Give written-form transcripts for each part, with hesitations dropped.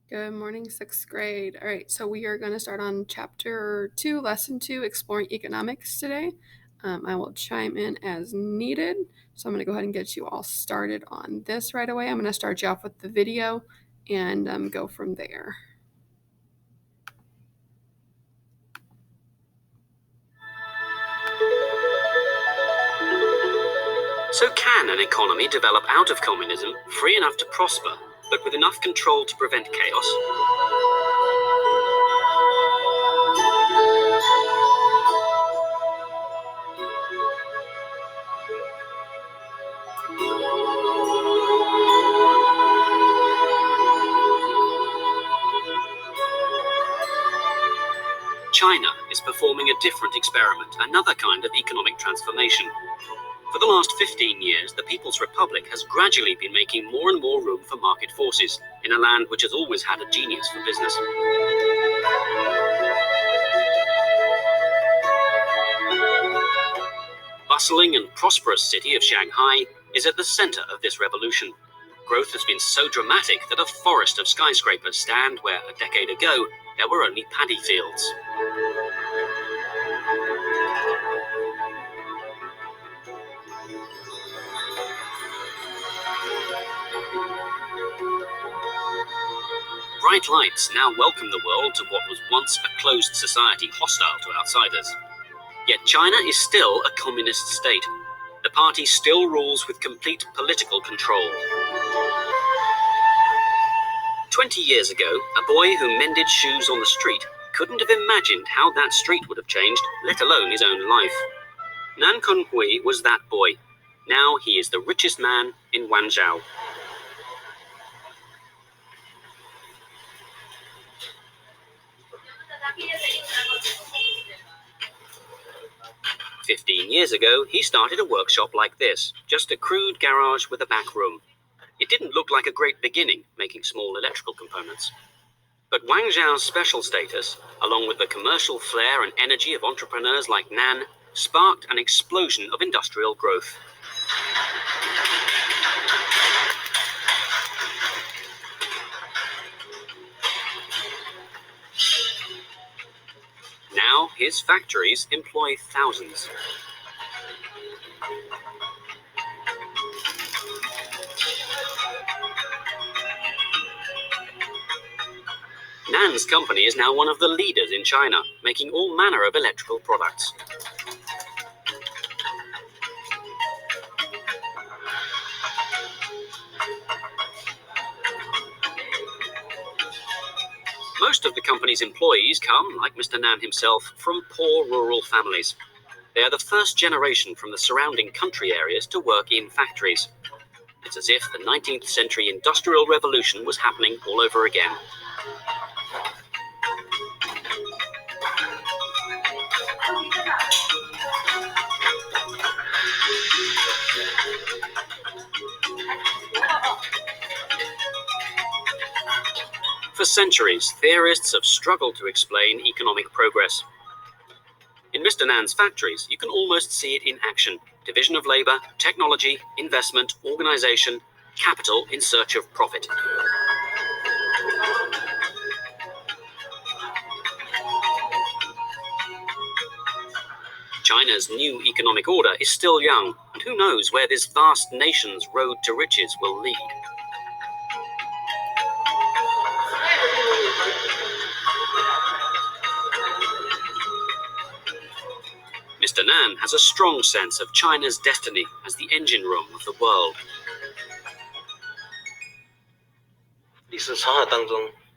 Good morning, sixth grade. All right, so we are going to start on chapter 2, lesson 2, exploring economics today. I will chime in as needed. So I'm going to go ahead and get you all started on this right away. I'm going to start you off with the video and go from there. So can an economy develop out of communism, free enough to prosper, but with enough control to prevent chaos? China is performing a different experiment, another kind of economic transformation. For the last 15 years, the People's Republic has gradually been making more and more room for market forces in a land which has always had a genius for business. Bustling and prosperous city of Shanghai is at the center of this revolution. Growth has been so dramatic that a forest of skyscrapers stand where a decade ago there were only paddy fields. Bright lights now welcome the world to what was once a closed society hostile to outsiders. Yet China is still a communist state. The party still rules with complete political control. 20 years ago, a boy who mended shoes on the street couldn't have imagined how that street would have changed, let alone his own life. Nan Kunhui was that boy. Now he is the richest man in Guangzhou. "15 years ago, he started a workshop like this, just a crude garage with a back room. It didn't look like a great beginning, making small electrical components. But Guangzhou's special status, along with the commercial flair and energy of entrepreneurs like Nan, sparked an explosion of industrial growth. Now, his factories employ thousands. Nan's company is now one of the leaders in China, making all manner of electrical products. Most of the company's employees come, like Mr. Nan himself, from poor rural families. They are the first generation from the surrounding country areas to work in factories. It's as if the 19th century industrial revolution was happening all over again. For centuries, theorists have struggled to explain economic progress. In Mr. Nan's factories, you can almost see it in action. Division of labor, technology, investment, organization, capital in search of profit. China's new economic order is still young, and who knows where this vast nation's road to riches will lead. Mr. Nan has a strong sense of China's destiny as the engine room of the world.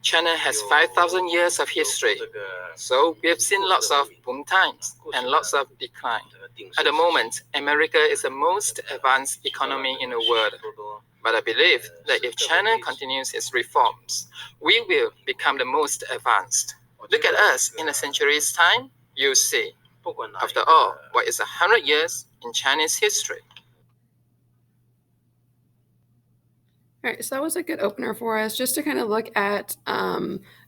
China has 5,000 years of history, so we have seen lots of boom times and lots of decline. At the moment, America is the most advanced economy in the world. But I believe that if China continues its reforms, we will become the most advanced. Look at us in a century's time, you'll see. After all, what is 100 years in Chinese history? All right, so that was a good opener for us just to kind of look at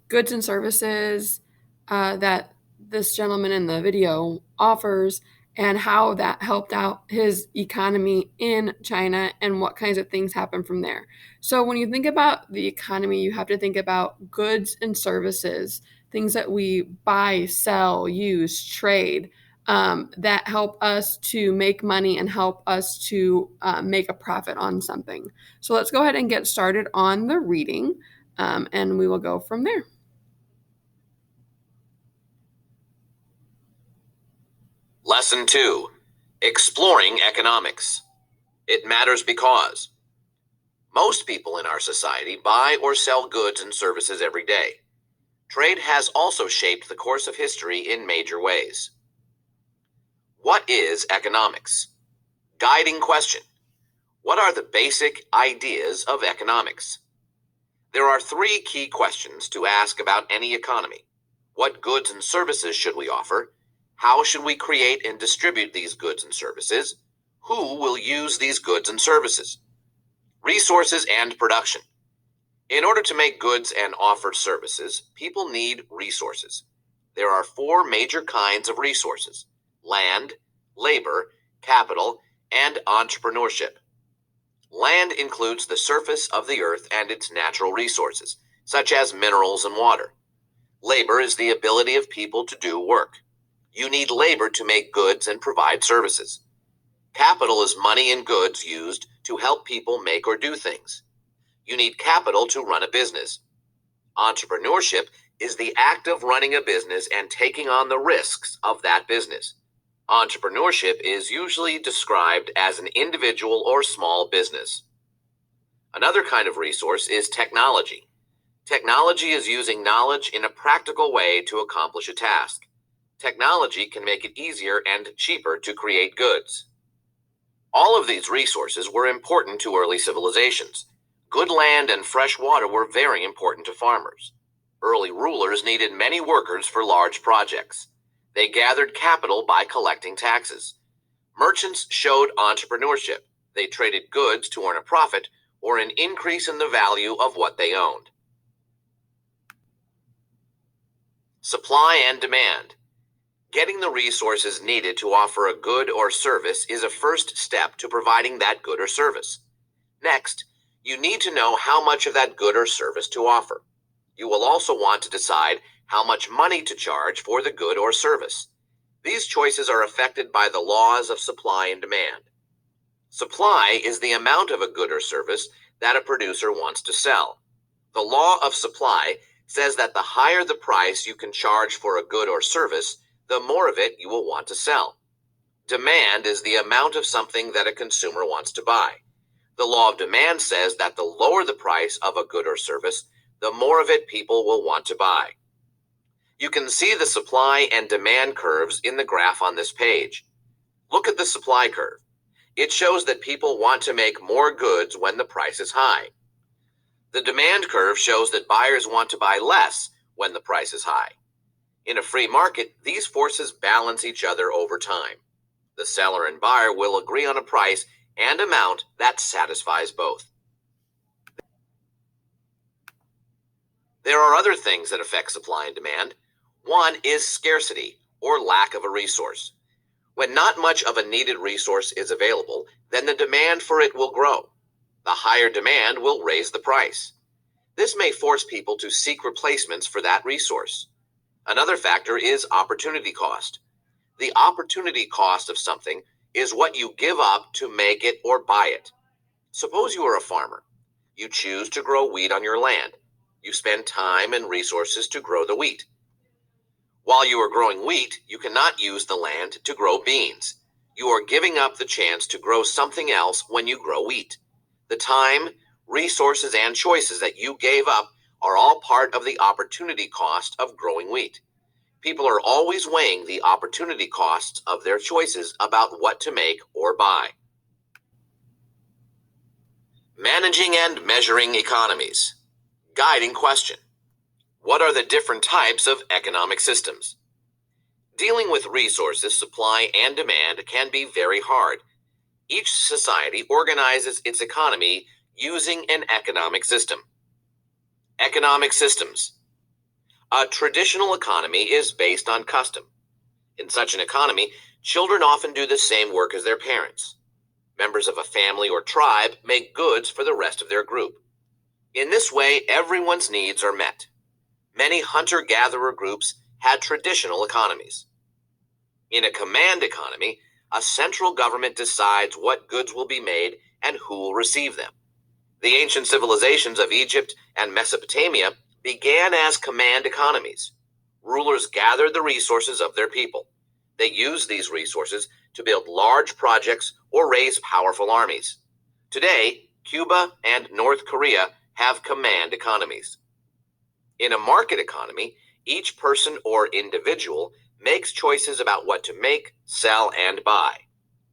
goods and services that this gentleman in the video offers and how that helped out his economy in China and what kinds of things happened from there. So when you think about the economy, you have to think about goods and services, things that we buy, sell, use, trade, that help us to make money and help us to make a profit on something. So let's go ahead and get started on the reading, and we will go from there. Lesson 2. Exploring Economics. It matters because most people in our society buy or sell goods and services every day. Trade has also shaped the course of history in major ways. What is economics? Guiding question. What are the basic ideas of economics? There are 3 key questions to ask about any economy. What goods and services should we offer? How should we create and distribute these goods and services? Who will use these goods and services? Resources and production. In order to make goods and offer services, people need resources. There are 4 major kinds of resources: land, labor, capital, and entrepreneurship. Land includes the surface of the earth and its natural resources, such as minerals and water. Labor is the ability of people to do work. You need labor to make goods and provide services. Capital is money and goods used to help people make or do things. You need capital to run a business. Entrepreneurship is the act of running a business and taking on the risks of that business. Entrepreneurship is usually described as an individual or small business. Another kind of resource is technology. Technology is using knowledge in a practical way to accomplish a task. Technology can make it easier and cheaper to create goods. All of these resources were important to early civilizations. Good land and fresh water were very important to farmers. Early rulers needed many workers for large projects. They gathered capital by collecting taxes. Merchants showed entrepreneurship. They traded goods to earn a profit or an increase in the value of what they owned. Supply and demand. Getting the resources needed to offer a good or service is a first step to providing that good or service. Next, you need to know how much of that good or service to offer. You will also want to decide how much money to charge for the good or service. These choices are affected by the laws of supply and demand. Supply is the amount of a good or service that a producer wants to sell. The law of supply says that the higher the price you can charge for a good or service, the more of it you will want to sell. Demand is the amount of something that a consumer wants to buy. The law of demand says that the lower the price of a good or service, the more of it people will want to buy. You can see the supply and demand curves in the graph on this page. Look at the supply curve. It shows that people want to make more goods when the price is high. The demand curve shows that buyers want to buy less when the price is high. In a free market, these forces balance each other over time. The seller and buyer will agree on a price and amount that satisfies both. There are other things that affect supply and demand. One is scarcity, or lack of a resource. When not much of a needed resource is available, then the demand for it will grow. The higher demand will raise the price. This may force people to seek replacements for that resource. Another factor is opportunity cost. The opportunity cost of something is what you give up to make it or buy it. Suppose you are a farmer. You choose to grow wheat on your land. You spend time and resources to grow the wheat. While you are growing wheat, you cannot use the land to grow beans. You are giving up the chance to grow something else when you grow wheat. The time, resources, and choices that you gave up are all part of the opportunity cost of growing wheat. People are always weighing the opportunity costs of their choices about what to make or buy. Managing and measuring economies. Guiding question. What are the different types of economic systems? Dealing with resources, supply, and demand can be very hard. Each society organizes its economy using an economic system. Economic systems. A traditional economy is based on custom. In such an economy, Children often do the same work as their parents. Members of a family or tribe make goods for the rest of their group. In this way, everyone's needs are met. Many hunter-gatherer groups had traditional economies. In a command economy, a central government decides what goods will be made and who will receive them. The ancient civilizations of Egypt and Mesopotamia began as command economies. Rulers gathered the resources of their people. They used these resources to build large projects or raise powerful armies. Today, Cuba and North Korea have command economies. In a market economy, each person or individual makes choices about what to make, sell, and buy.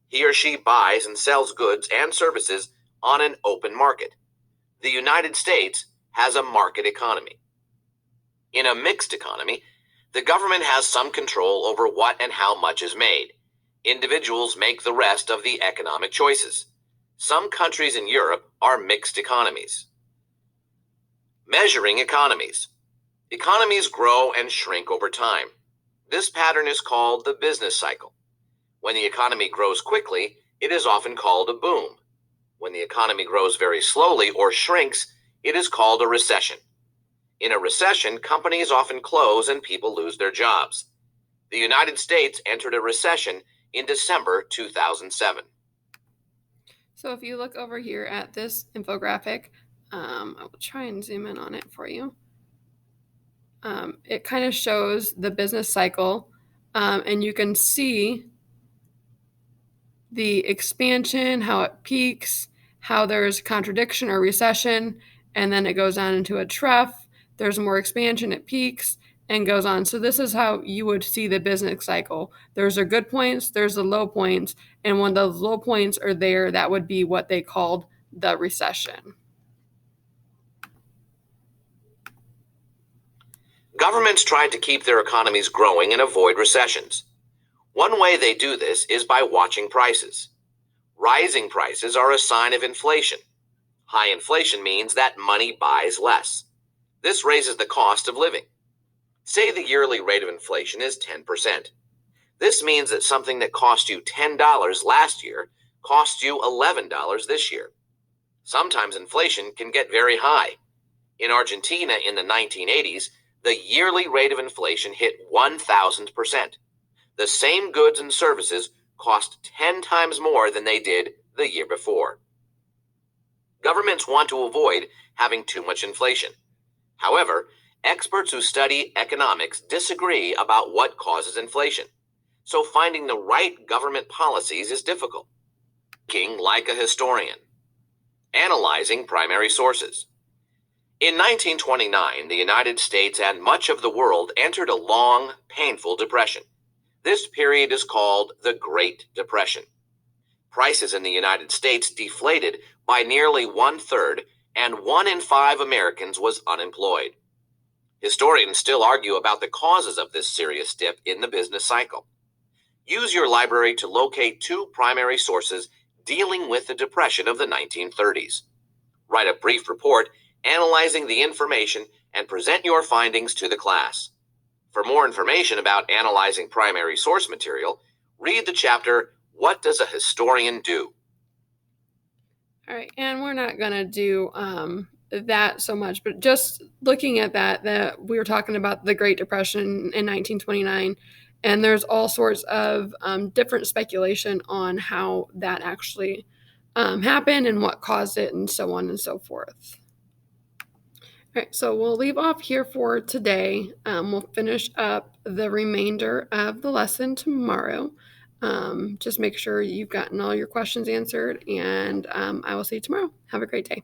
He or she buys and sells goods and services on an open market. The United States has a market economy. In a mixed economy, the government has some control over what and how much is made. Individuals make the rest of the economic choices. Some countries in Europe are mixed economies. Measuring economies. Economies grow and shrink over time. This pattern is called the business cycle. When the economy grows quickly, it is often called a boom. When the economy grows very slowly or shrinks, it is called a recession. In a recession, companies often close and people lose their jobs. The United States entered a recession in December 2007. So if you look over here at this infographic, I will try and zoom in on it for you. It kind of shows the business cycle, and you can see the expansion, how it peaks, how there's contradiction or recession, and then it goes on into a trough. There's more expansion, it peaks and goes on. So this is how you would see the business cycle. There's the good points, there's the low points, and when the low points are there, that would be what they called the recession. Governments tried to keep their economies growing and avoid recessions. One way they do this is by watching prices. Rising prices are a sign of inflation. High inflation means that money buys less. This raises the cost of living. Say the yearly rate of inflation is 10%. This means that something that cost you $10 last year costs you $11 this year. Sometimes inflation can get very high. In Argentina in the 1980s, the yearly rate of inflation hit 1,000%. The same goods and services cost 10 times more than they did the year before. Governments want to avoid having too much inflation. However, experts who study economics disagree about what causes inflation, so finding the right government policies is difficult. Thinking like a historian. Analyzing primary sources. In 1929, the United States and much of the world entered a long, painful depression. This period is called the Great Depression. Prices in the United States deflated by nearly 1/3, and 1 in 5 Americans was unemployed. Historians still argue about the causes of this serious dip in the business cycle. Use your library to locate 2 primary sources dealing with the Depression of the 1930s. Write a brief report analyzing the information and present your findings to the class. For more information about analyzing primary source material, read the chapter, What Does a Historian Do? All right, and we're not going to do that so much, but just looking at that we were talking about the Great Depression in 1929, and there's all sorts of different speculation on how that actually happened and what caused it and so on and so forth. All right, so we'll leave off here for today. We'll finish up the remainder of the lesson tomorrow. Just make sure you've gotten all your questions answered, and I will see you tomorrow. Have a great day.